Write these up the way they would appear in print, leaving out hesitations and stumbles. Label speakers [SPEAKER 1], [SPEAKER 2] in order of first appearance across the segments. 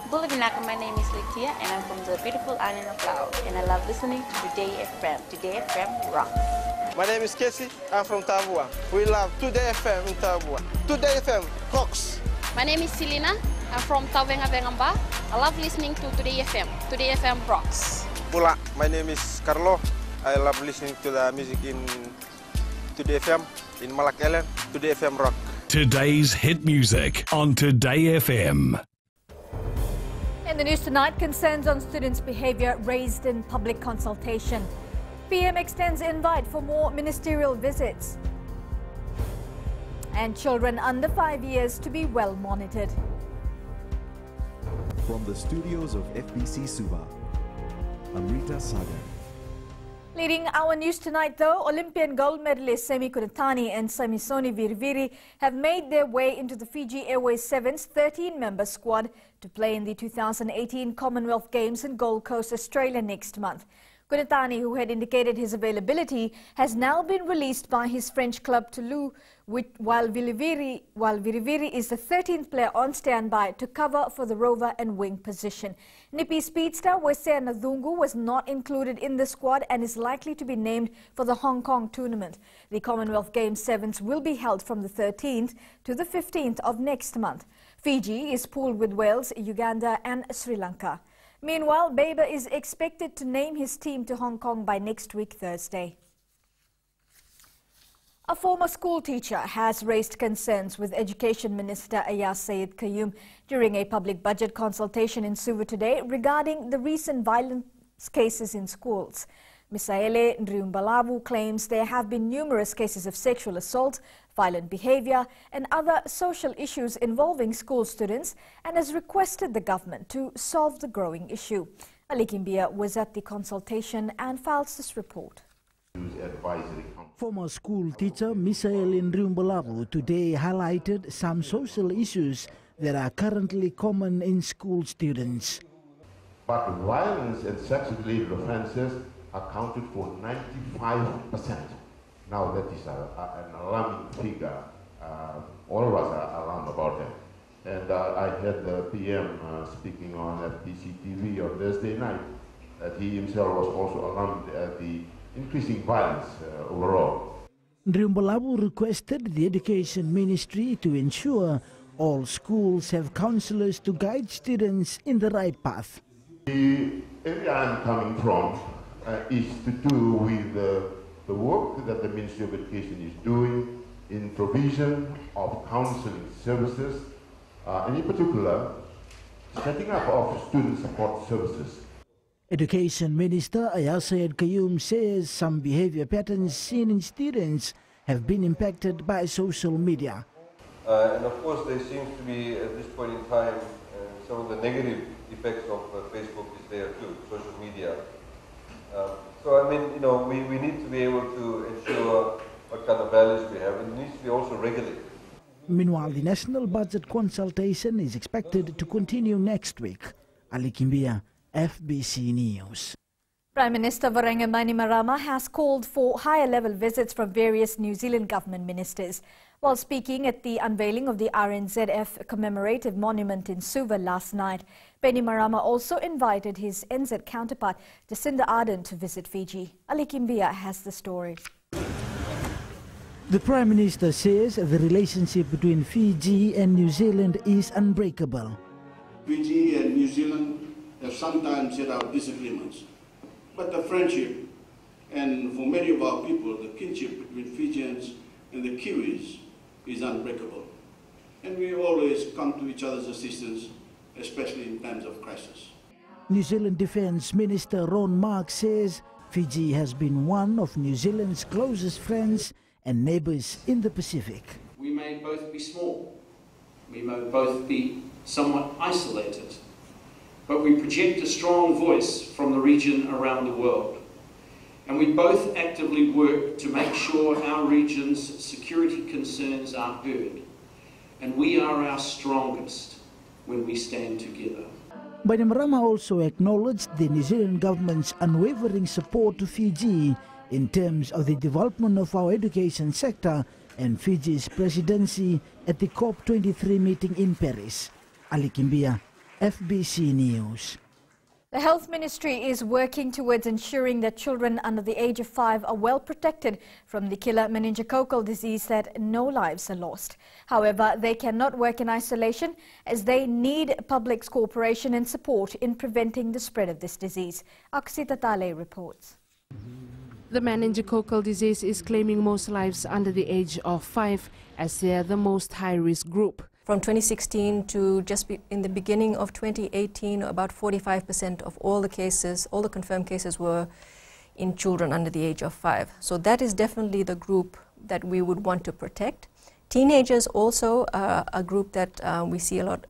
[SPEAKER 1] Good evening, my name is Litia and I'm from the beautiful island of Laos and I love listening to Today FM. Today FM rock.
[SPEAKER 2] My name is Casey, I'm from Tabua. We love Today FM in Tabua. Today FM rocks.
[SPEAKER 3] My name is Selina, I'm from Tavenga Vengamba. I love listening to Today FM. Today FM rocks.
[SPEAKER 2] Pula, my name is Carlo. I love listening to the music in Today FM, in Malak Island. Today FM rock.
[SPEAKER 4] Today's hit music on Today FM.
[SPEAKER 5] In the news tonight, concerns on students' behaviour raised in public consultation. PM extends invite for more ministerial visits. And children under 5 years to be well monitored.
[SPEAKER 6] From the studios of FBC Suba, Amrita Sagar.
[SPEAKER 5] Leading our news tonight, though, Olympian gold medalists Semi Kunatani and Samisoni Viriviri have made their way into the Fiji Airways Sevens 13-member squad to play in the 2018 Commonwealth Games in Gold Coast, Australia next month. Kunatani, who had indicated his availability, has now been released by his French club Toulouse, while Viriviri is the 13th player on standby to cover for the rover and wing position. Nippy speedster Wesea Nadhungu was not included in the squad and is likely to be named for the Hong Kong tournament. The Commonwealth Games Sevens will be held from the 13th to the 15th of next month. Fiji is pooled with Wales, Uganda and Sri Lanka. Meanwhile, Baber is expected to name his team to Hong Kong by next week, Thursday. A former school teacher has raised concerns with Education Minister Ayaz Sayed Qayyum during a public budget consultation in Suva today regarding the recent violence cases in schools. Misaele Ndriumbalavu claims there have been numerous cases of sexual assault, violent behavior and other social issues involving school students and has requested the government to solve the growing issue. Ali Kimbia was at the consultation and files this report.
[SPEAKER 7] Former school teacher Misaele Ndriumbalavu today highlighted some social issues that are currently common in school students.
[SPEAKER 8] But violence and sex-related offences accounted for 95%. Now that is an alarming figure. All of us are alarmed about that. And I had the PM speaking on FBC TV on Thursday night that he himself was also alarmed at the increasing violence overall.
[SPEAKER 7] Ndriumbalavu requested the Education Ministry to ensure all schools have counsellors to guide students in the right path.
[SPEAKER 8] The area I'm coming from is to do with the work that the Ministry of Education is doing in provision of counselling services, and in particular, setting up of student support services.
[SPEAKER 7] Education Minister Ayaz Sayed Qayyum says some behaviour patterns seen in students have been impacted by social media.
[SPEAKER 9] And of course there seems to be at this point in time some of the negative effects of Facebook is there too, social media. So I mean, you know, we need to be able to ensure what kind of values we have, and it needs to be also regulated.
[SPEAKER 7] Meanwhile, the national budget consultation is expected to continue next week. Ali Kimbia, FBC News.
[SPEAKER 5] Prime Minister Bainimarama has called for higher-level visits from various New Zealand government ministers. While speaking at the unveiling of the RNZF commemorative monument in Suva last night, Bainimarama also invited his NZ counterpart, Jacinda Ardern, to visit Fiji. Ali Kimbia has the story.
[SPEAKER 7] The Prime Minister says the relationship between Fiji and New Zealand is unbreakable.
[SPEAKER 10] Fiji and New Zealand have sometimes had our disagreements, but the friendship and for many of our people, the kinship between Fijians and the Kiwis is unbreakable. And we always come to each other's assistance, especially in times of crisis.
[SPEAKER 7] New Zealand Defence Minister Ron Mark says Fiji has been one of New Zealand's closest friends and neighbours in the Pacific.
[SPEAKER 11] We may both be small, we may both be somewhat isolated, but we project a strong voice from the region around the world. And we both actively work to make sure our region's security concerns are heard. And we are our strongest when we stand together.
[SPEAKER 7] Bainimarama also acknowledged the New Zealand government's unwavering support to Fiji in terms of the development of our education sector and Fiji's presidency at the COP23 meeting in Paris. Ali Kimbia, FBC News.
[SPEAKER 5] The Health Ministry is working towards ensuring that children under the age of 5 are well protected from the killer meningococcal disease, that no lives are lost. However, they cannot work in isolation as they need public's cooperation and support in preventing the spread of this disease. Aksita Tale reports.
[SPEAKER 12] The meningococcal disease is claiming most lives under the age of 5 as they are the most high-risk group.
[SPEAKER 13] From 2016 to in the beginning of 2018, about 45% of all the cases, all the confirmed cases, were in children under the age of 5. So that is definitely the group that we would want to protect. Teenagers also are a group that we see a lot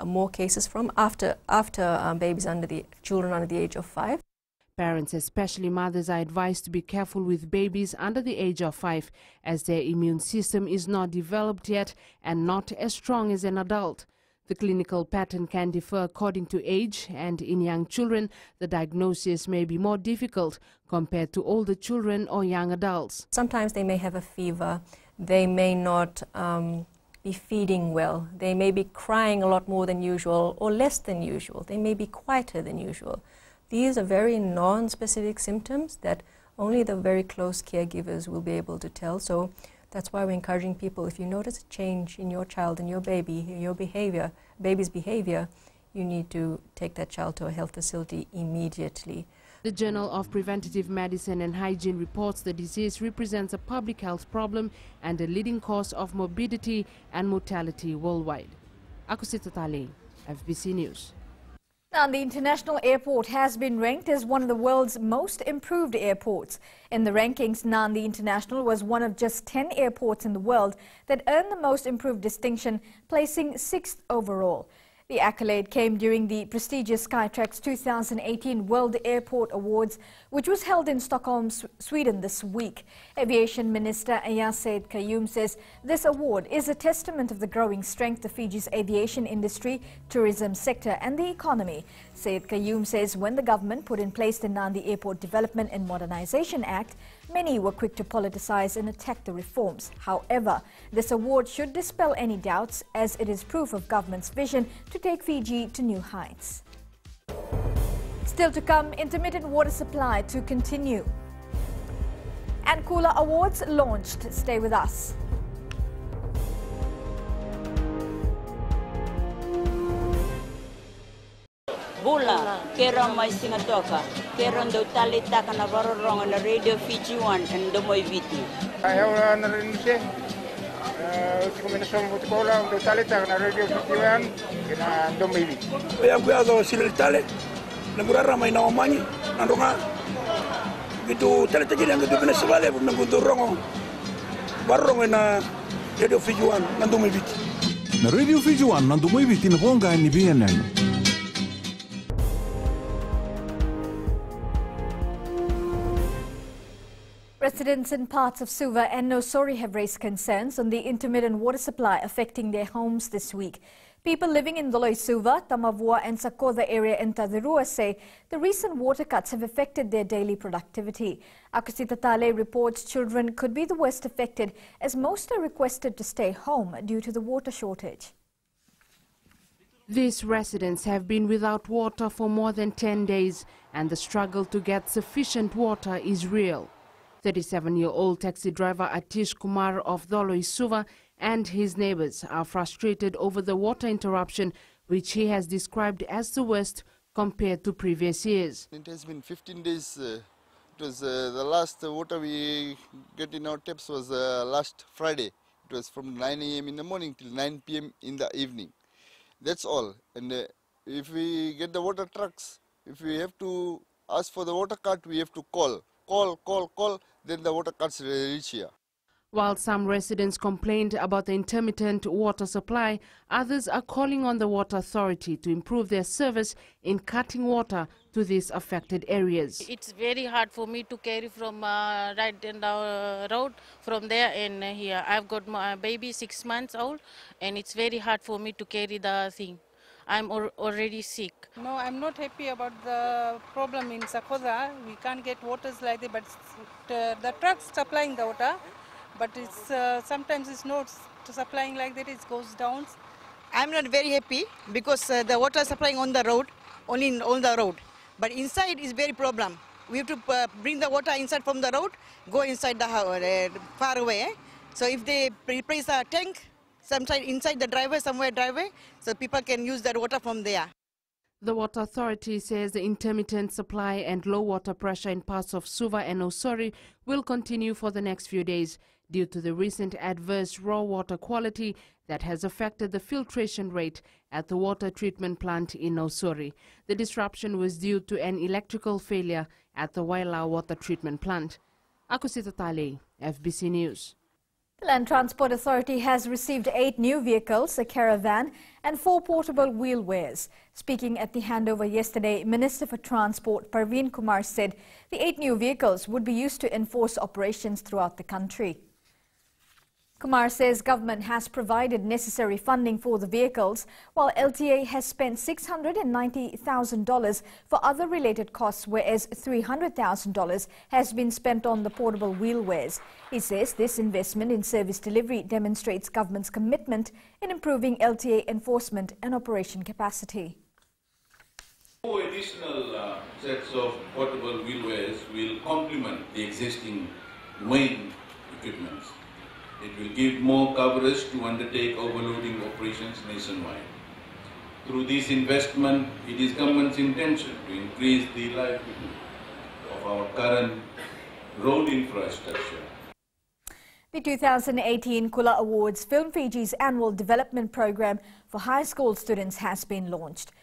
[SPEAKER 13] more cases from after babies children under the age of 5.
[SPEAKER 12] Parents, especially mothers, are advised to be careful with babies under the age of 5 as their immune system is not developed yet and not as strong as an adult. The clinical pattern can differ according to age, and in young children, the diagnosis may be more difficult compared to older children or young adults.
[SPEAKER 13] Sometimes they may have a fever, they may not be feeding well, they may be crying a lot more than usual or less than usual, they may be quieter than usual. These are very non-specific symptoms that only the very close caregivers will be able to tell. So that's why we're encouraging people, if you notice a change in your child and your baby, your baby's behavior, you need to take that child to a health facility immediately.
[SPEAKER 12] The Journal of Preventative Medicine and Hygiene reports the disease represents a public health problem and a leading cause of morbidity and mortality worldwide. Akusita Tale, FBC News.
[SPEAKER 5] Now, the international airport has been ranked as one of the world's most improved airports. In the rankings, Nandi International was one of just 10 airports in the world that earned the most improved distinction, placing 6th overall. The accolade came during the prestigious Skytrax 2018 World Airport Awards, which was held in Stockholm, Sweden this week. Aviation Minister Saeed Qayyum says this award is a testament of the growing strength of Fiji's aviation industry, tourism sector and the economy. Saeed Qayyum says when the government put in place the Nandi Airport Development and Modernization Act, many were quick to politicize and attack the reforms. However, this award should dispel any doubts as it is proof of government's vision to take Fiji to new heights. Still to come, intermittent water supply to continue. And Cooler Awards launched. Stay with us.
[SPEAKER 14] Bula, kera mai singatoka, kera ndo tali taka na varorong na Radio Fiji 1 and domoy viti.
[SPEAKER 15] Ayaw na rin siya. Kombinasyon mo tikola ndo tali taka na Radio Fiji 1 kina domoy viti.
[SPEAKER 16] Kaya kuyazo sila tali, nagurara may nawamanyi, nandunga. Gitu tali taki yang gitu kena sebale pun nangkunturong. Varorong na Radio Fiji 1 nandomoy viti.
[SPEAKER 17] Na Radio Fiji 1 nandomoy viti na ponga ni BNN.
[SPEAKER 5] Residents in parts of Suva and Nosori have raised concerns on the intermittent water supply affecting their homes this week. People living in Doloi Suva, Tamavua and Sakoda area in Tadirua say the recent water cuts have affected their daily productivity. Akusita Tale reports children could be the worst affected as most are requested to stay home due to the water shortage.
[SPEAKER 12] These residents have been without water for more than 10 days and the struggle to get sufficient water is real. 37-year-old taxi driver Atish Kumar of Doloi Suva and his neighbors are frustrated over the water interruption, which he has described as the worst compared to previous years.
[SPEAKER 18] It has been 15 days. It was the last water we get in our taps was last Friday. It was from 9 a.m. in the morning till 9 p.m. in the evening. That's all. And if we get the water trucks, if we have to ask for the water cart, we have to call, then the water carts reach here.
[SPEAKER 12] While some residents complained about the intermittent water supply, others are calling on the Water Authority to improve their service in cutting water to these affected areas.
[SPEAKER 19] It's very hard for me to carry from right down the road from there and here. I've got my baby 6 months old and it's very hard for me to carry the thing. I'm already sick.
[SPEAKER 20] No, I'm not happy about the problem in Sakoda. We can't get waters like that, but the trucks supplying the water, but it's sometimes it's not supplying like that, it goes down.
[SPEAKER 21] I'm not very happy because the water supplying on the road, only on the road. But inside is very problem. We have to bring the water inside from the road, go inside the house, far away. So if they replace a tank, sometime inside the driveway, somewhere driveway, so people can use that water from there.
[SPEAKER 12] The Water Authority says the intermittent supply and low water pressure in parts of Suva and Osori will continue for the next few days due to the recent adverse raw water quality that has affected the filtration rate at the water treatment plant in Osori. The disruption was due to an electrical failure at the Wailau water treatment plant. Akusita Tale, FBC News.
[SPEAKER 5] The Land Transport Authority has received 8 new vehicles, a caravan and 4 portable wheelwares. Speaking at the handover yesterday, Minister for Transport Parveen Kumar said the 8 new vehicles would be used to enforce operations throughout the country. Kumar says government has provided necessary funding for the vehicles, while LTA has spent $690,000 for other related costs, whereas $300,000 has been spent on the portable wheelwares. He says this investment in service delivery demonstrates government's commitment in improving LTA enforcement and operation capacity.
[SPEAKER 22] 4 additional sets of portable wheelwares will complement the existing main equipment. It will give more coverage to undertake overloading operations nationwide. Through this investment, it is government's intention to increase the livelihood of our current road infrastructure.
[SPEAKER 5] The 2018 Kula Awards, Film Fiji's annual development program for high school students, has been launched.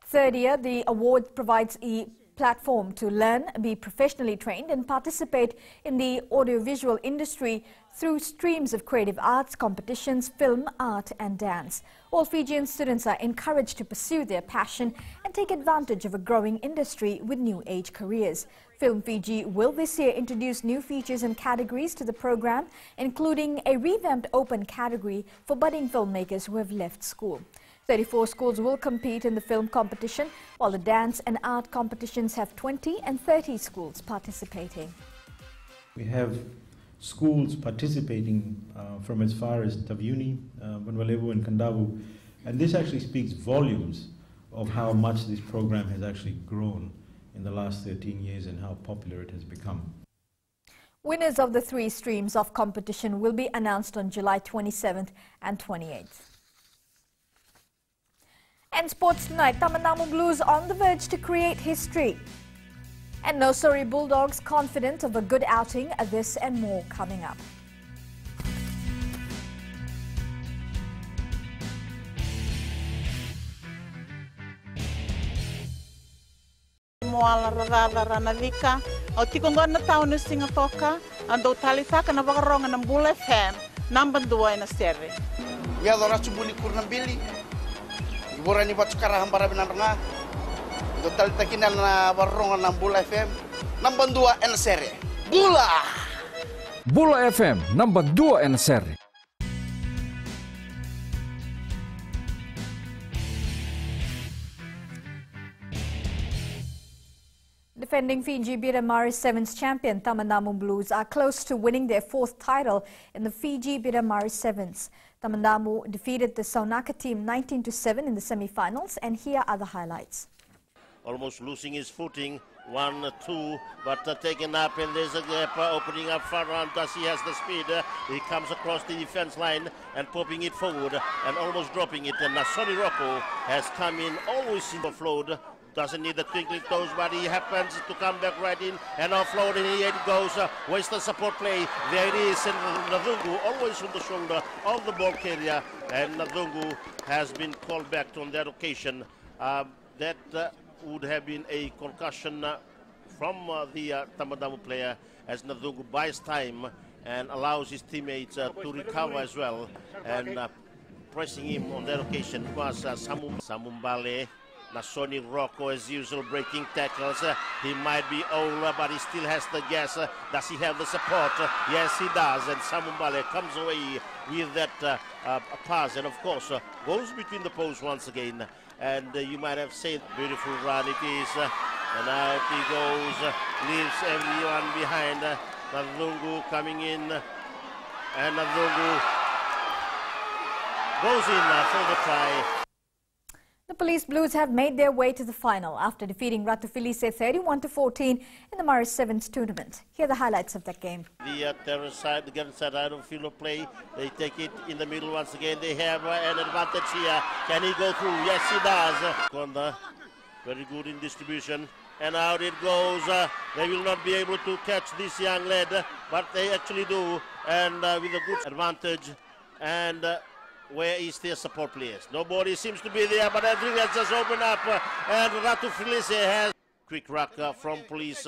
[SPEAKER 5] Third year, the award provides a platform to learn, be professionally trained and participate in the audiovisual industry through streams of creative arts, competitions, film, art and dance. All Fijian students are encouraged to pursue their passion and take advantage of a growing industry with new age careers. Film Fiji will this year introduce new features and categories to the program, including a revamped open category for budding filmmakers who have left school. 34 schools will compete in the film competition, while the dance and art competitions have 20 and 30 schools participating.
[SPEAKER 23] We have schools participating from as far as Taviuni, Vanwalevu and Kandavu, and this actually speaks volumes of how much this program has actually grown in the last 13 years and how popular it has become.
[SPEAKER 5] Winners of the 3 streams of competition will be announced on July 27th and 28th. And sports tonight, Tamandamu Blues on the verge to create history. And Nosori Bulldogs confident of a good outing. This and more coming up.
[SPEAKER 24] Moala radada ranavika, o tikongona taunu singatoka, ando talitaka na vakaronga ng Bula FM, number 2 na serre.
[SPEAKER 25] Ya dora chubuli kurnambili. Ibora ni batukara hambara binaranga. Do talitakina na vakaronga ng Bula FM, number 2 na serre. Bula!
[SPEAKER 26] Bula FM, number 2 na serre.
[SPEAKER 5] Defending Fiji Biramaris Sevens champion Tamandamu Blues are close to winning their 4th title in the Fiji Biramaris Sevens. Tamandamu defeated the Saunaka team 19-7 in the semi-finals, and here are the highlights.
[SPEAKER 27] Almost losing his footing, 1-2, but taken up, and there's a gap opening up front round. He has the speed. He comes across the defense line and popping it forward and almost dropping it. And Nasoni Rocco has come in, always in the offload. Doesn't need the twinkling toes, but he happens to come back right in and offload, and here it goes. Wastes the support play. There it is, and Nadungu always on the shoulder of the ball carrier, and Nadungu has been called back on that occasion. That would have been a concussion from the Tamandamu player, as Nadungu buys time and allows his teammates to recover as well. And pressing him on that occasion was Samumbale. Nasoni Rocco, as usual, breaking tackles. He might be older, but he still has the gas. Does he have the support? Yes, he does. And Samumbale comes away with that pass, and of course goes between the posts once again. And you might have said, beautiful run it is. And out he goes, leaves everyone behind. Nadungu coming in, and Nadungu goes in for the try.
[SPEAKER 5] The Police Blues have made their way to the final after defeating Ratu Felice 31-14 in the Murray Sevens tournament. Here are the highlights of that game.
[SPEAKER 27] The terrorist side, the Gun side out of field of play. They take it in the middle once again. They have an advantage here. Can he go through? Yes, he does. Konda, very good in distribution. And out it goes. They will not be able to catch this young lad, but they actually do. And with a good advantage. And where is their support players? Nobody seems to be there, but everything has just opened up. And Ratu Felice has quick ruck from Police.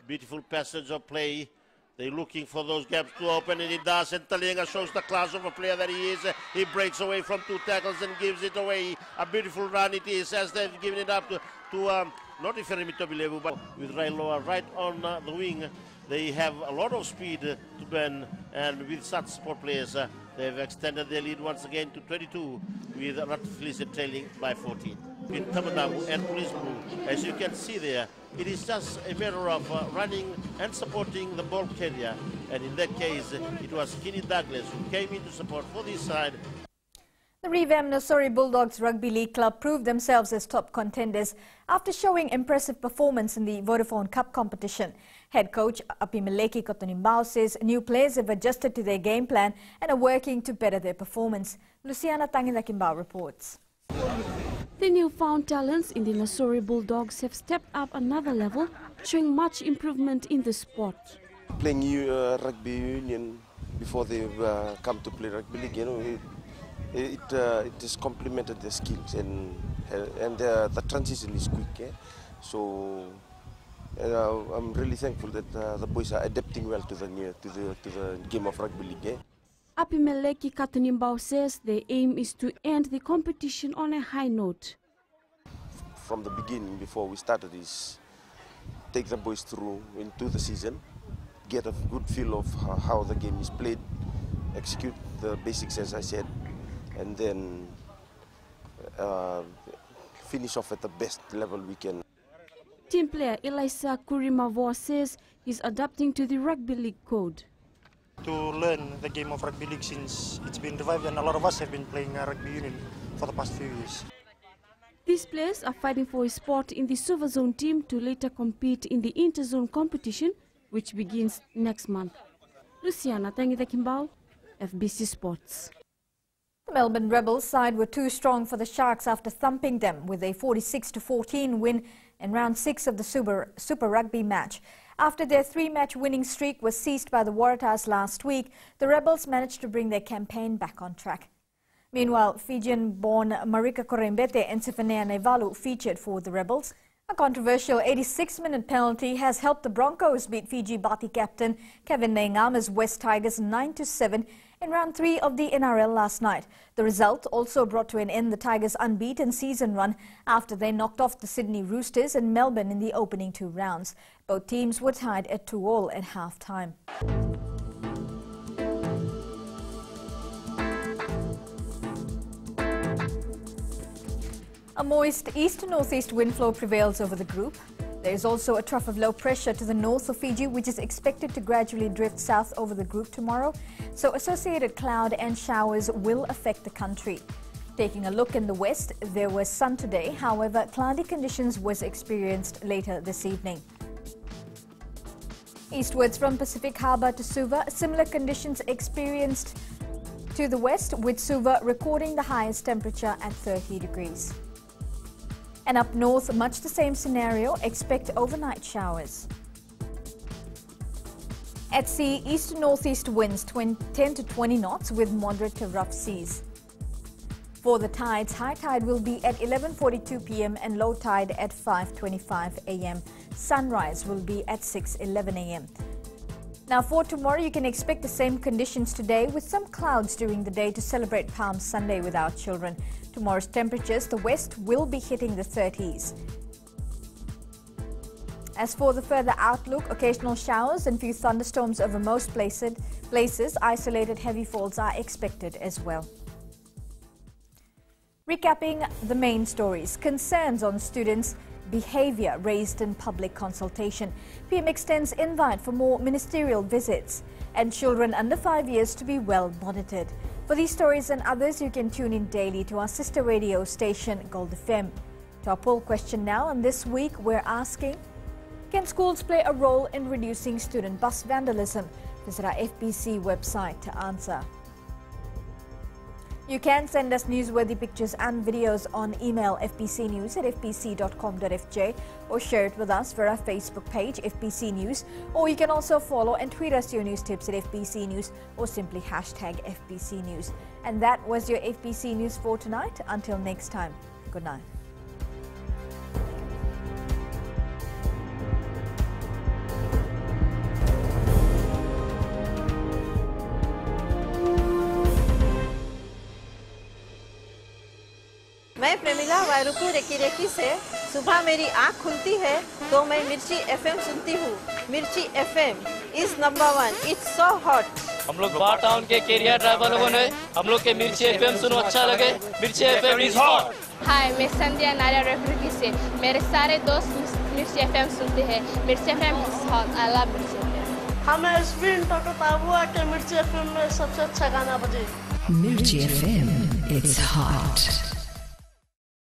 [SPEAKER 27] Beautiful passage of play. They're looking for those gaps to open, and it does. And Talenga shows the class of a player that he is. He breaks away from 2 tackles and gives it away. A beautiful run it is, as they've given it up to not Iferemi Tobilevu, but with Railoa right on the wing. They have a lot of speed to burn, and with such support players, they've extended their lead once again to 22, with Ratu Felice trailing by 14. In Tamadamu and Police Blue, as you can see there, it is just a matter of running and supporting the ball carrier, and in that case, it was Kenny Douglas who came into support for this side.
[SPEAKER 5] The revamped Nosori Bulldogs Rugby League club proved themselves as top contenders after showing impressive performance in the Vodafone Cup competition. Head coach Apimeleki Kotonimbao says new players have adjusted to their game plan and are working to better their performance. Luciana Tangilakimbao reports.
[SPEAKER 1] The newfound talents in the Nosori Bulldogs have stepped up another level, showing much improvement in the sport.
[SPEAKER 2] Playing rugby union before they come to play rugby league, you know, it has complemented their skills, and the transition is quick. So I'm really thankful that the boys are adapting well to the game of rugby league.
[SPEAKER 1] Apimeleki Katunimbao says their aim is to end the competition on a high note.
[SPEAKER 2] From the beginning, before we started, is take the boys through into the season, get a good feel of how the game is played, execute the basics as I said, and then finish off at the best level we can.
[SPEAKER 1] Team player Elisa Kurimavo says he's adapting to the rugby league code.
[SPEAKER 3] To learn the game of rugby league since it's been revived, and a lot of us have been playing rugby union for the past few years.
[SPEAKER 1] These players are fighting for a spot in the Silver Zone team to later compete in the Interzone competition, which begins next month. Luciana Tangidakimbao, FBC Sports.
[SPEAKER 5] The Melbourne Rebels side were too strong for the Sharks after thumping them with a 46-14 win in round 6 of the Super Rugby match. After their 3-match winning streak was ceased by the Waratahs last week, the Rebels managed to bring their campaign back on track. Meanwhile, Fijian-born Marika Korembete and Sifenea Nevalu featured for the Rebels. A controversial 86-minute penalty has helped the Broncos beat Fiji Bati captain Kevin Neingama's West Tigers 9-7 in round 3 of the NRL last night. The result also brought to an end the Tigers' unbeaten season run after they knocked off the Sydney Roosters and Melbourne in the opening 2 rounds. Both teams were tied at 2-2 at half-time. A moist east-to-northeast wind flow prevails over the group. There is also a trough of low pressure to the north of Fiji, which is expected to gradually drift south over the group tomorrow, so associated cloud and showers will affect the country. Taking a look in the west, there was sun today, however, cloudy conditions was experienced later this evening. Eastwards from Pacific Harbour to Suva, similar conditions experienced to the west, with Suva recording the highest temperature at 30 degrees. And up north, much the same scenario, expect overnight showers. At sea, east to northeast winds 10 to 20 knots with moderate to rough seas. For the tides, high tide will be at 11:42 p.m. and low tide at 5:25 a.m. Sunrise will be at 6:11 a.m. Now for tomorrow, you can expect the same conditions today with some clouds during the day to celebrate Palm Sunday with our children. Tomorrow's temperatures, the west will be hitting the 30s. As for the further outlook, occasional showers and few thunderstorms over most places, isolated heavy falls are expected as well. Recapping the main stories, concerns on students behaviour raised in public consultation. PM extends invite for more ministerial visits. And children under 5 years to be well monitored. For these stories and others, you can tune in daily to our sister radio station, Gold FM. To our poll question now, and this week we're asking, can schools play a role in reducing student bus vandalism? Visit our FBC website to answer. You can send us newsworthy pictures and videos on email fbcnews@fbc.com.fj or share it with us via our Facebook page FBC News, or you can also follow and tweet us your news tips at FBC News or simply hashtag FBC News. And that was your FBC News for tonight. Until next time, good night.
[SPEAKER 4] मैं Premila वायरुकू recce से सुबह मेरी आँख खुलती है तो मैं मिर्ची एफएम सुनती हूँ। मिर्ची FM is number 1, it's so hot.
[SPEAKER 6] हम लोग बार टाउन के कैरियर ड्राइवर लोगों ने हम लोग के मिर्ची एफएम सुनो अच्छा लगे। मिर्ची एफएम इज हॉट।
[SPEAKER 7] हाय, मैं संध्या नारिया रेकी से मेरे सारे दोस्त मिर्ची एफएम सुनते हैं। मिर्ची FM is hot. I love मिर्ची एफएम।
[SPEAKER 8] हमें स्पिन टोटो ताबुआ के मिर्ची एफएम में सबसे अच्छा गाना बजे।
[SPEAKER 9] मिर्ची एफएम, इट्स हॉट।